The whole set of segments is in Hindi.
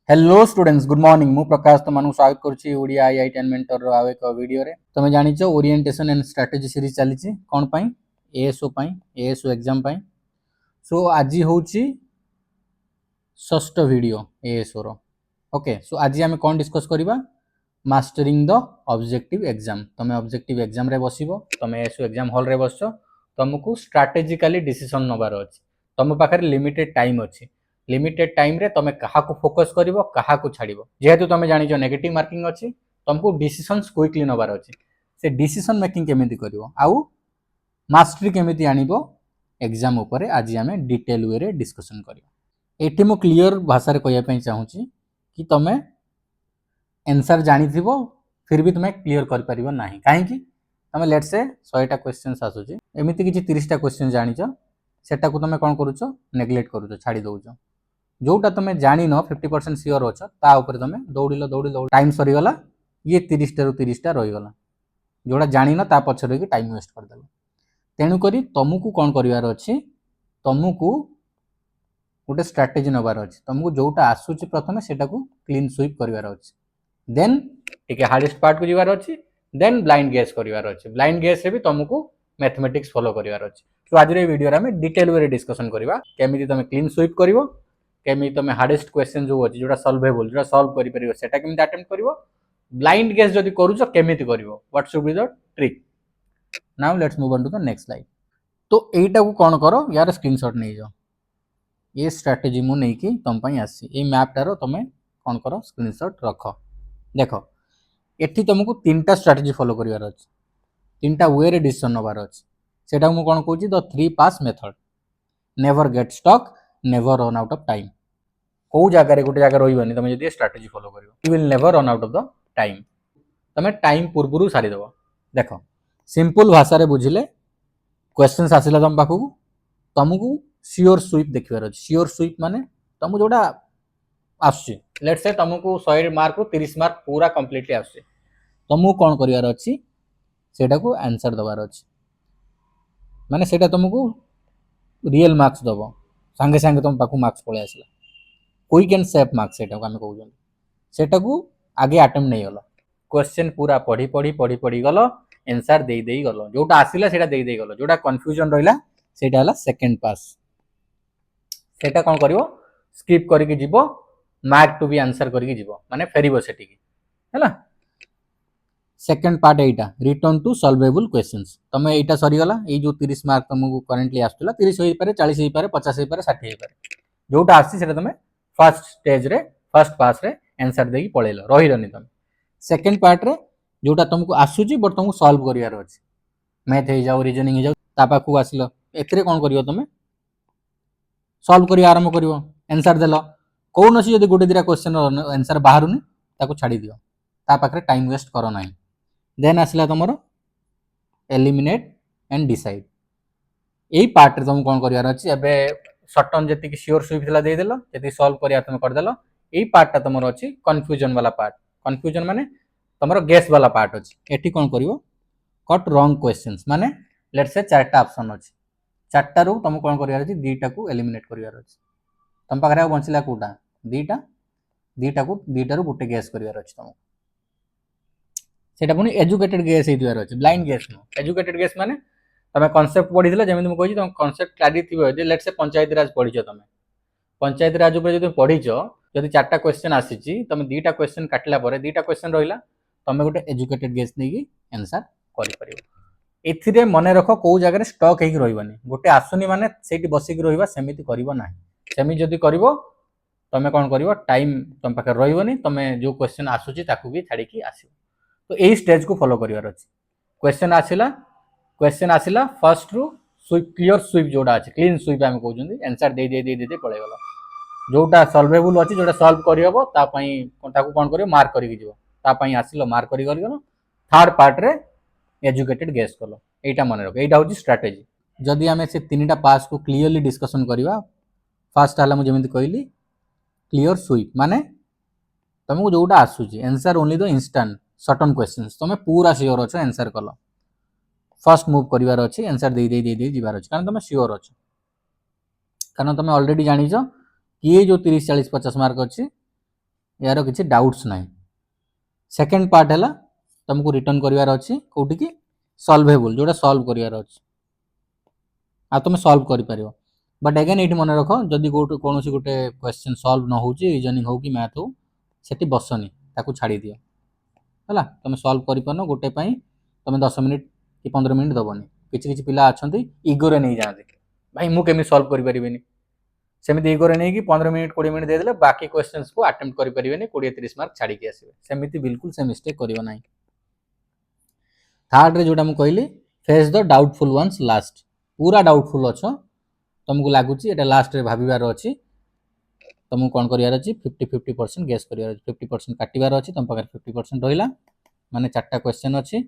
हेलो स्टूडेंट्स गुड मॉर्निंग मु प्रकाश तुमको स्वागत करुच्ची ओडिया आईआईटीएन मेंटर आउ एक वीडियो रे तुम जानिछ ओरिएंटेशन एंड स्ट्रेटजी सीरीज चली कौन पाई एएसओ एग्जाम पाई सो आज होची षष्ठ वीडियो एएसओ रो ओके सो आज आम कौन डिस्कस करबा मास्टरिंग द ऑब्जेक्टिव एग्जाम तुम ऑब्जेक्टिव एग्जाम रे बसिबो तुम एएसओ एग्जाम हॉल रे बसछो तुमको स्ट्रेटेजिकली डिसीजन नबार अछि तुम पाखरे लिमिटेड टाइम अछि लिमिटेड टाइम रे तुम कहा को फोकस करिवो कहा को छाड़िबो जेहेतु तुम जानिछो नेगेटिव मार्किंग अछि तुमको डिसीजंस क्विकली नबार अछि से डिसीजन मेकिंग केमिति करिवो आउ मास्टरी केमिति आनिबो एग्जाम ऊपर आज आमे डिटेल वे रे डिस्कशन करिवो एठी मो क्लियर भाषा रे कहया पई चाहूची कि तुम आंसर जानि थिबो फिर भी तुम क्लियर कर परिबो नाही काहे कि तुम लेट्स से 100 टा क्वेश्चंस आसुची एमिति किछि 30 टा क्वेश्चन जानिछो सेटा को तुम कोन करूछो नेग्लेक्ट करूछो छाडी दउछो जोटा तुम जान 50% सियोर अच्छ तुम दौड़ दौड़ टाइम सरीगला ये 30 टा 30 टा रहीगला जोटा जान पक्ष रही टाइम वेस्ट करदेल तेणुक तुमको कौन करार अच्छी तुमको गोटे स्ट्राटेजी नबार अच्छी तुमको जोटा आसूची प्रथम से क्लीन स्वीप करार अच्छी देन टिके हार्डेस्ट पार्ट को जीवार अच्छी देन ब्लाइंड गेस करार अच्छी ब्लाइंड गेस भी तुमको मैथमेटिक्स फॉलो करार अच्छी तो आज वीडियो में डिटेल वे डिस्कशन करवा केमी तुम क्लीन स्वीप कर केमी तुम हार्डेस्ट क्वेश्चन जो अच्छी जो सॉल्वेबल जो सॉल्व कर परिबो सेटा केमी अटेम्प्ट करिवो ब्लाइंड गेस जदी करूछो केमिति करिवो what should be the trick now let's move on to the next slide तो एटा को कोन करो यार स्क्रीनशॉट नै जाओ ये स्ट्रेटजी मु नै कि तुम पई आसी ए मैप टारो तुमे कोन करो स्क्रीनशॉट रखो देखो एठी तुमको तीनटा स्ट्रेटजी फॉलो करिवार अछि तीनटा वे रे डिसीजन नबार अछि सेटा मु कोन कहूची the 3 pass method never get stuck never run out of time कौ जगह गोटे जगह रही तुम जो स्ट्रेटजी फॉलो कर you will never run out of the time तुम टाइम पूर्व सारीदेव देख सिंपल भाषा रे बुझिले क्वेश्चन आसिला तुम पाखु तुमको श्योर स्वीप देखिबार अछि श्योर स्वीप माने तुम जोटा आसछि लेट्स से तुमको 100 मार्क रु 30 मार्क पूरा कंप्लीटली आसछि तुमको कोन करिवार अछि सेटा को आंसर दबार अछि माने सेटा तुमको रियल मार्क्स दबो संगे संगे तुम पाखु मार्क्स पळे आसला क्विक एंड सेफ मार्क्स सेटा को हम कहउछन सेटा को आगे अटेम्प्ट नै गलो क्वेश्चन पूरा पढ़ी पढ़ी पढ़ी पढ़ी गलो आंसर दे देई गलो जोटा आसिला सेटा दे देई गलो जोटा कंफ्यूजन रहिला सेटा हला सेकंड पास सेटा कोन करिवो स्किप करके जीवो मार्क टू बी आंसर करके जीवो माने फेरिबो सेठी की हैला second part Etah return to solvable questions तमे एटा सरी गला ए जो 30 मार्क तुमको करंटली आस्तला 30 होई पारे 40 होई पारे 50 होई पारे 60 होई पारे जोटा आसी सेटा तमे फर्स्ट स्टेज रे फर्स्ट पास रे आंसर देकी पळेलो रहिरनी तुम सेकंड पार्ट रे जोटा तुमको आसुची बट तुमको सॉल्व करियार अछि मैथ हे जाओ रीजनिंग हे जाओ ता पाखु आसिलो एतरे कोन करियो तुम सॉल्व करिया आरंभ करियो आंसर देलो कोनसी जदी गोटे दिरा क्वेश्चन आंसर बाहरुनी ताको छाडी दियो ता पाखरे टाइम वेस्ट करो नाही देन आसिला तुमरो एलिमिनेट एंड डिसाइड एई पार्ट रे तुम कोन करियार अछि एबे शॉर्टन जति श्योर स्वीप थिला दे देलो जति सॉल्व करिया तुम कर देलो एई पार्ट ता तुमरो अछि कंफ्यूजन वाला पार्ट कंफ्यूजन माने तुमरो गेस वाला पार्ट अछि एठी कोन करिवो कट रॉन्ग क्वेश्चंस माने लेट्स से चारटा ऑप्शन अछि चारटा रु तुम कोन करियार अछि दीटा को एलिमिनेट करियार अछि तुम पाखरे बंचिला कोटा दीटा रु गुटे गेस करियार अछि तुम सेटा पुनी एजुकेटेड गेस हेतिवार अछि blind guess no educated guess माने तमे कांसेप्ट पढी दिला जेमे तुम कहि तुम कांसेप्ट क्लैरिटी थिबो जे लेट्स से पंचायत राज पढिछो तमे पंचायत राज ऊपर जदि पढिछो जदि चारटा क्वेश्चन आसीची तमे दीटा क्वेश्चन काटला परे दीटा क्वेश्चन रहिला तमे गोटे एजुकेटेड गेस नेकी आंसर करि परिबो एथिरे मने रखो को जगह रे स्टक हेकी रहिबानी गोटे आसुनी माने सेठी बसिक रहिबा सेमिति करिवो नाही सेमि जदि करिवो तमे कोन करिवो टाइम तम पाखे रहिबोनी तमे जो क्वेश्चन आसुची ताकू भी छाडी की आसीबो तो एई स्टेज को फॉलो करिवार अछि क्वेश्चन आसिला फर्स्ट रु स्वीप क्लियर स्वीप जोड़ा अछि क्लीन स्वीप हम कहउछन आंसर दे दे दे दे पळे गला जोटा सॉल्वेबल अछि जोटा सॉल्व करि हबो ता पई ताकू कोन करियो मार्क करि के जीवो ता पई आसिलो मार्क करि गलो थर्ड पार्ट रे एजुकेटेड गेस कलो एटा मन रख एटा होची स्ट्रेटजी जदी हमें से तीनटा पास को क्लियरली डिस्कशन करिवा फर्स्ट हला मु जेमिति कहली क्लियर स्वीप माने तुमको जोटा आसुची answer only the instant certain questions तुम पूरा श्योर अच्छो आंसर कल फर्स्ट मूव करिवार अछि आंसर दे दे दे दे जिवार अछि कारण तुम श्योर अच्छो कारण तुम ऑलरेडी जानिछो कि जो 30 40 50 मार्क अछि यार किसी डाउट्स ना। सेकेंड पार्ट है तुमको रिटर्न करार अच्छी कौटी की सॉल्वेबल जोटा सॉल्व करार अच्छी आ तुम सॉल्व कर पार बट अगेन ये मन रख जदि कौन गोटे क्वेश्चन सॉल्व न हो रीजनिंग हो कि मैथ हो सेठी बसनी ताकू छाड़ी दियो है तुम सॉल्व कर पारन गोटे तुम 10 मिनिट कि 15 मिनिट दबनी किसी पिला अच्छा इगोरे नहीं जाते भाई मुझे सॉल्व करें सेमती इगोरे नहीं कि 15 मिनिट 20 मिनिट देदेले बाकी क्वेश्चंस को अटेम्प्ट करें 20-30 मार्क छाड़ी आसवे सेमती बिल्कुल से मिस्टेक करियो नहीं। थर्ड रे जोटा कहली face the doubtful ones last पूरा डाउटफुल अच्छ तुमको लगुच ये लास्ट रे भाबार अच्छी तुमको कौन करार अच्छी 50-50% गेस करार 50% काटार अच्छी तुम पाखे 50% रहा माने 4टा क्वेश्चन अच्छी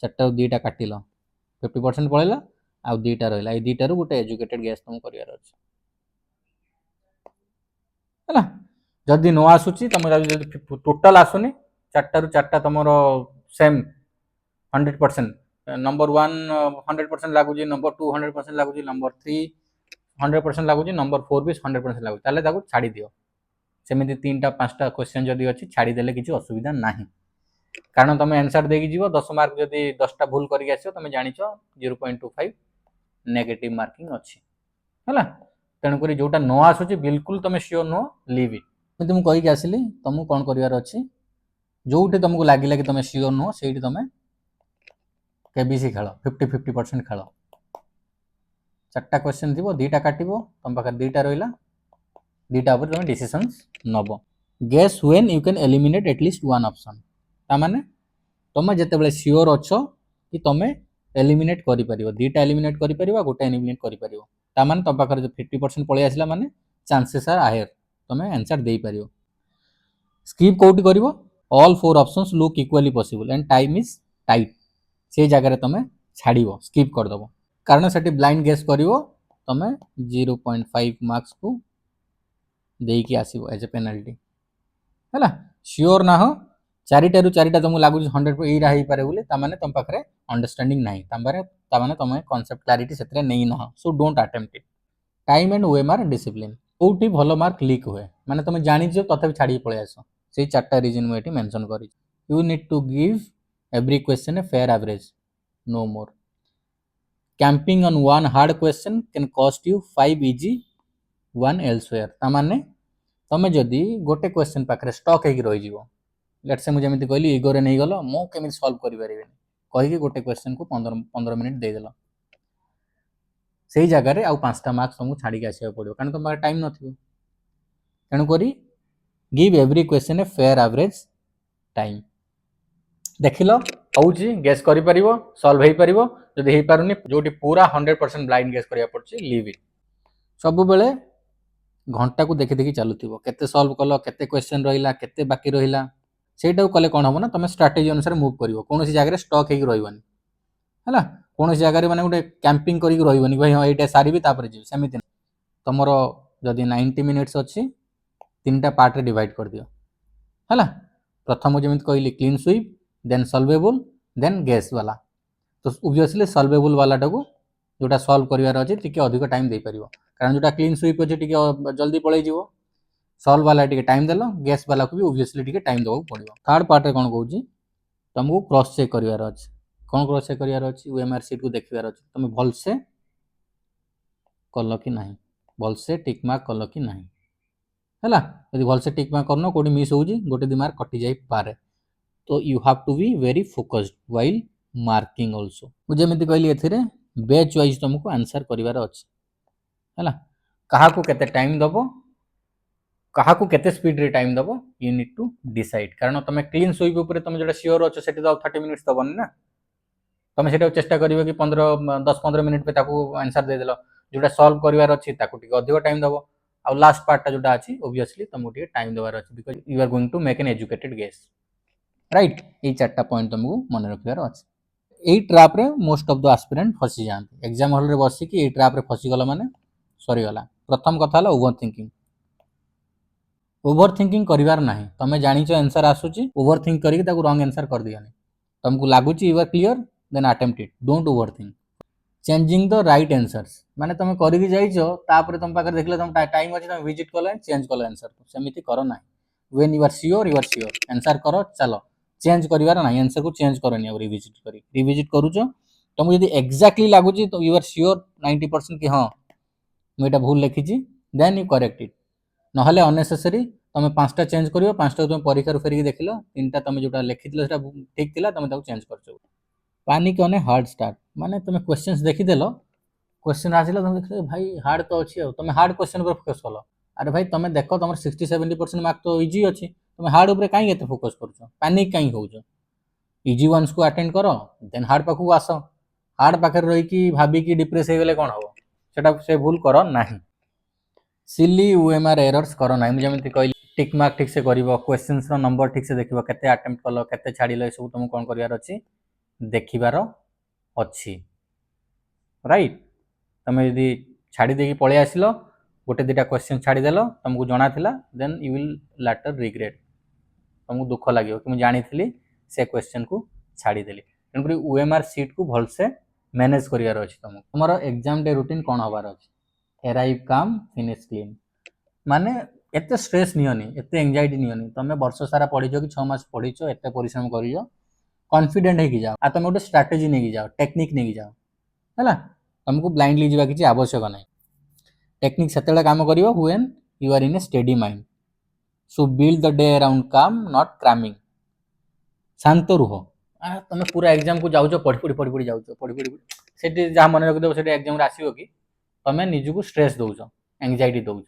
4टा 2टा काटिल 50% पड़ेगा आउ 2टा रहा ये 2टारू गोटे एजुकेटेड गेस तुमको करार अच्छी है जदि न आसूची तुम टोटाल आसुनी 4टारू 4टा तुम सेम 100% नंबर 1 100% लगुच नंबर 2 100% लगुच नंबर 3 100% लगुच नंबर 4 भी 100% लगुच ताले ताकू छाड़ी दियो सेमिति 3टा 5टा क्वेश्चन जदि अच्छी छाड़ी देले किसी असुविधा नहीं कारण तुम आंसर देकी जीव 10 मार्क जदि 10टा भूल करके आसो तुम जानिछ 0.25 नेगेटिव मार्किंग अच्छी है तेणुक जोटा न आसूची बिल्कुल तुम श्योर नुह लीव इट तुम कहीकि आसिली तुमको कौन करार अच्छी जोटी तुमको लगे कि तुम श्योर नुह से तुम केबीसी खेल 50-50% खेल 4टा क्वेश्चन थी 2टा काट तुम पाखे 2टा रहा 2टा तुम डिसीजन नब guess when you can eliminate at least one option तामाने तुम जिते श्योर अच्छ कि तुम एलिमिनेट कर 2टा एलिमिनेट कर गोटे एलिमिनेट कर तामाने तुम पाखे 50% पलि आसला माने चांसेस आर हायर तुम आंसर दे पार स्किप कौटी कर all 4 options look equally possible and time is tight से जगह तुम छाड़ स्किप करदेव कारण से ब्लाइंड गेस कर तुम 0.5 मार्क्स को देकी आसो एज ए पेनाल्टी है श्योर ना हो 4टारू 4टा तुमको लगुच 100 यहीरा हो पारे बोले तुम पाखे अंडरस्टैंडिंग ना तुम कॉन्सेप्ट क्लैरिटी से नहीं ना so don't attempt it time and OMR discipline कौटी भल मार्क लीक हुए माने तुम जानी तथा छाड़ी पलि आस से 4टा रिजन मुझे मेंशन कर you need to give every question a fair average no more camping on one hard question can cost you 5 easy one elsewhere तामाने तमे जदि गोटे क्वेश्चन पाखरे स्टक हेकि रहि जीवो लेट्स से मुझे एमती कहली इगोरे नहीं गलो मो केमि सॉल्व करि परिबेनी कहि गोटे क्वेश्चन को 15 मिनिट दे देलो सेही जगह रे आउ 5टा मार्क्स तुमको छाड़ी के आसीबा पड़िबो कारण तुम पाखे टाइम नथिबो तेणु करी give every question a fair average time देखिल हूँ गेस कर सॉल्व हो पार जदि हो पारुनी जो पूरा 100% ब्लाइंड गेस करा पड़े लीव इट सब बेले घंटा को देखी देखी चलुव केते सॉल्व कल केते क्वेश्चन रहा केते बाकी रहा सेटा कले कौन हम ना तुम स्ट्राटेजी अनुसार मूव कर कौन जगह स्टक हो रही है कौन जगह मैंने गोटे कैंपिंग कर रही भाई हाँ ये सारी जी सेमती तुम जदि 90 मिनिट्स अच्छी 3टा पार्ट डिवाइड कर दियो है प्रथम जमी कहली clean sweep then solvable then guess वाला तो ऑब्वियसली सॉल्वेबल वाला को जोटा सॉल्व करार अच्छे टी अधिक टाइम दे पार कारण जोटा क्लीन स्वीप अच्छे टी जल्दी पलि जीव सॉल्व वाला टी टाइम देल गेस वाला को भी ऑब्वियसली टी टाइम देवा पड़ो थर्ड पार्ट कौन कौन तुमको क्रॉस चेक करार अच्छे कौन क्रॉस चेक करार अच्छे ओएमआर सीट को देखार अच्छे तुम भलसे कल कि ना भलसे टिक मार्क कल कि ना है यदि भलसे टिक मार्क करन कौटी मिस हो गोटे 2 मार्क कटि जाई पारे तो you have to be very focused while marking also मुझे एमती कहली एथिरे बैच वाइज तुमको आंसर करिवार अछि हैला कहा को केते टाइम दबो कहा को केते स्पीड रे टाइम दबो यू नीड टू डिसाइड कारण तुम क्लीन स्वीप ऊपर तुम जोटा श्योर अच्छो सेठी तो 30 मिनिट्स दबन ना तुम सेटा चेष्टा करिवो कि 10-15 मिनिट पे ताको आंसर दे देलो जोटा सॉल्व करिवार अछि ताको टिके अधिक टाइम दबो आ लास्ट पार्ट जोटा अछि ऑब्वियसली तुमको टिके टाइम देवार अछि because you are going to make an educated guess right ये 4टा पॉइंट तुमको मन रखियार अछि एई ट्रैप रे मोस्ट ऑफ द एस्पिरेंट फसी जाते एग्जाम हॉल रे बसी कि एई ट्रैप रे फसी गला माने सरी गला प्रथम कथा हला ओवर थिंकिंग करिवार नाही तमे जानिचो आंसर आसुची ओवर थिंक करिक ताको रॉन्ग आंसर कर दियानी तुमको लागुची you are clear then attempt it don't overthink changing the right answers माने तमे करिक जाइचो तापर तुम पाकर देखले तुम टाइम अछि तुम विजिट कले चेंज कले आंसर सेमिति करो नाही when you are sure answer करो चलो चेंज करिवार ना आंसर को चेंज करनी अब रिविजिट करूछ तुमको यदि एक्जाक्टली लागुची तो यू आर श्योर 90% कि हाँ मुझे भूल लिखी देन यू करेक्ट इट नहले अननेसेसरी तुम 5टा चेंज करियो 5टा तुम परीक्षा फेरिक देखिल 3टा तुम जोटा लिखिथिल सेटा ठीक थिला तुम ताको चेंज करछो panic on a hard start माने तुम क्वेश्चंस देखिदेल क्वेश्चन आसिला तुम देखिल भाई हार्ड तो अच्छी तुम हार्ड क्वेश्चन पर फोकस कल अरे भाई तुम देख तुम 60-70% मार्क तो इजी अच्छी तुम हार्ड उपर कहीं एते फोकस करछ पैनिक कहीं होउछ इजी वन्स को अटेंड करो देन हार्ड पाखु आस हार्ड पाखे रही कि भाबी कि डिप्रेस हो गले कौन हम सेटा से भूल करो नहीं सिली ओएमआर एरर्स करो ना मुझे जमी कहली टिक मार्क ठीक से कर क्वेश्चंस रो नंबर ठीक से देखिबो केते अटेम्प्ट कलो केते छाड़िलो ए सब तुम कोन करिवार अछि देखिबार अछि राइट तुम यदि छाड़ी देकी पळे आसिलो गोटे दुटा क्वेश्चन छाड़ी देलो तुमको जणा थिला then you will later regret तुमको दुख लागियो कि मैं जानी थी से क्वेश्चन को छाड़ी देली तेणुकर ओएमआर सीट को भल से मैनेज करिवार अछि तुमर एग्जाम डे रूटीन कोन होबार अछि अराइव काम फिनिश क्लीन माने एते स्ट्रेस नियोनी एते एंजाइटी नियोनी तुम वर्ष सारा पढ़ीचो कि 6 मास पढ़ीचो एते परिश्रम करियो कॉन्फिडेंट है कि जाओ आ तुम गोटे स्ट्रेटजी नहीं जाओ टेक्निक नहीं जाओ हैला तुमको ब्लाइंडली जीवा किछि आवश्यक नहीं टेक्निक सेतेले काम करियो when you are in a steady mind so build the day around calm not cramming शांत रुह तुम पूरा एग्जाम को जाऊच पढ़ी जाऊच पढ़ी सेठी जहाँ मन रखिदेव सेठी एग्जाम आसो कि तुम निजको स्ट्रेस दौच एंजाइटी दौच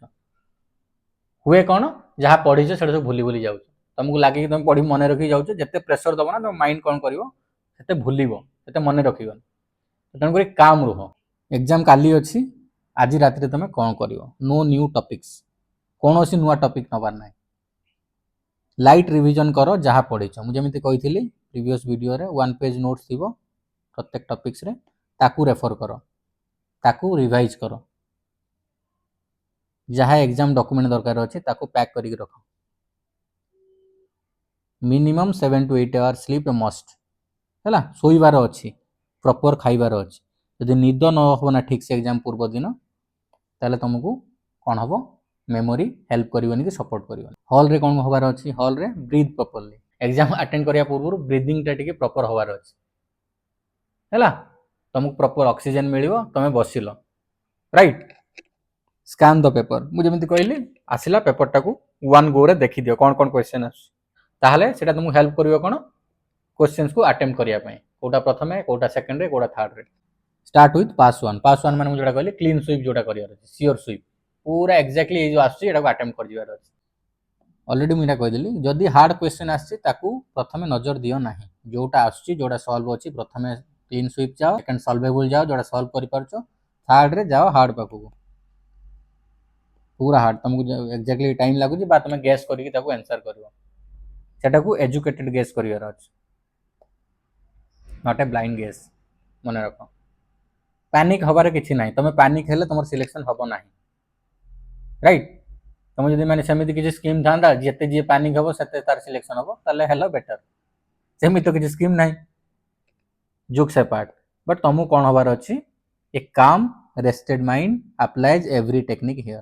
हुए कौन जहाँ पढ़ीच से सब भूली भूली जाऊच तुमको लगे कि तुम पढ़ी मन रखी जाऊच जिते प्रेसर दब ना तुम माइंड कौन कर भूल से मन रख तेणुक काम रुह एग्जाम काली अच्छी आज रात तुम कौन कर नो न्यू टॉपिक्स कौन सी नुआ टॉपिक नबार ना लाइट रिविजन कर जहाँ पढ़ीच मुझे कही प्रीवियस वीडियो रे 1 पेज नोट्स थी प्रत्येक टॉपिक्स रे ताकू रेफर कर ताकू रिवाइज कर जहाँ एग्जाम डॉक्यूमेंट दरकार अच्छे ताकू पैक करके रख minimum 7 to 8 hour sleep must है शोबार अच्छी प्रॉपर खाइबार अच्छी यदि निद न हो ना ठीक से एग्जाम पूर्व दिन ताले तुमको कौन हम मेमोरी हेल्प करनी कि सपोर्ट कर हॉल रे कौन हबार अच्छी हॉल रे ब्रीथ प्रॉपर्ली एग्जाम अटेंड करिया पूर्व ब्रीदिंग टा टिके प्रॉपर हबार अच्छी है तुमको प्रॉपर ऑक्सीजन मिलियो तुम basil right scan the paper मुझे जमी कहली आसला पेपर टाक 1 गो रे देखी दियो कौन कौन क्वेश्चन आसले से तुमको हेल्प कर कौन क्वेश्चन को अटेम्प्ट करने कोटा प्रथम कोटा सेकेंड रे कोटा थर्ड रे स्टार्ट विथ पास 1 माने जोटा कहली क्लीन स्वीप जोटा करियार अछि सियोर स्वीप पूरा एक्जाक्टली ये जो आछि एटा को अटेम्प्ट कर दिबार अछि ऑलरेडी मुझे कहदेली जदि हार्ड क्वेश्चन आछि ताकू प्रथमे नजर दियो नाही जोटा आछि जोटा सॉल्व अछि प्रथमे क्लीन स्वीप जाओ सेकंड सॉल्वेबल जाओ जोटा सॉल्व करि परछो थर्ड रे जाओ हार्ड पाखु पूरा हार्ड तुमको एक्जाक्टली टाइम लागुची बा तुम गेस करके ताको आंसर करिवो सेटा को एजुकेटेड गेस करिवार अछि नॉट ए ब्लाइंड गेस मन रख पैनिक हबार किछि नाही तुम पैनिक हेले तुम सिलेक्शन हबो नाही राइट तुम जदि माने सेमिति किछि स्कीम थांदा जेते जे पैनिक हबो सेते तार सिलेक्शन हबो ताले हेलो बेटर सेमिति तो किछि स्कीम नाही जोक्स अपार्ट बट तुमको कौन हबार अछि a calm rested mind applies every technique here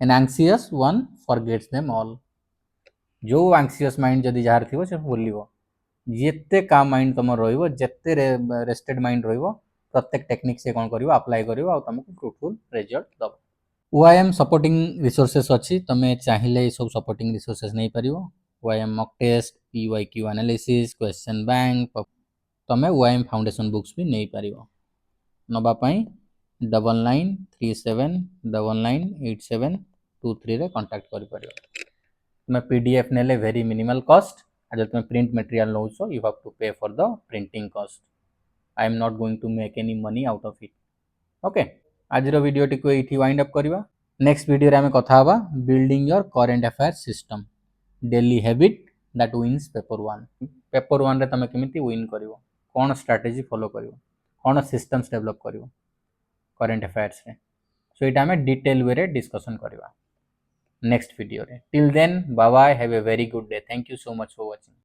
an anxious one forgets them all जो एंग्जियस माइंड जदि जार थिवो से भूलिवो जिते काम माइंड तुम रहिवो जिते रेस्टेड माइंड रहिवो प्रत्येक टेक्निक से कौन करिवो अप्लाई करिवो आ तुमको फ्रूटफुल रिजल्ट दबो ओआईएम सपोर्टिंग रिसोर्सेस अच्छी तुम चाहिए सब सपोर्टिंग रिसोर्सेस नहीं पारिवो OIM mock test PYQ analysis question bank तुम ओआईएम फाउंडेशन बुक्स भी नहीं पारिवो नबा पई 9937998723 रे कांटेक्ट करि परिवो तुम पीडीएफ नेले वेरी मिनिमल कॉस्ट आज तुम प्रिंट मटेरियल नौछो you have to pay for the printing cost I am not going to make any money out of it okay आज वीडियो टी को ये वाइंड अप करवा नेक्स्ट वीडियो रे आमे कथा हबा building your current affair system daily habit that wins paper 1 रे तुम केमिति विन करिवो कोन स्ट्रेटजी फॉलो करिवो कोन सिस्टम्स डेवलप करिवो करंट अफेयर्स रे सो इटा आमे डिटेल वे रे डिस्कशन करवा नेक्स्ट वीडियो रे till then bye bye have a very good day thank you so much for watching.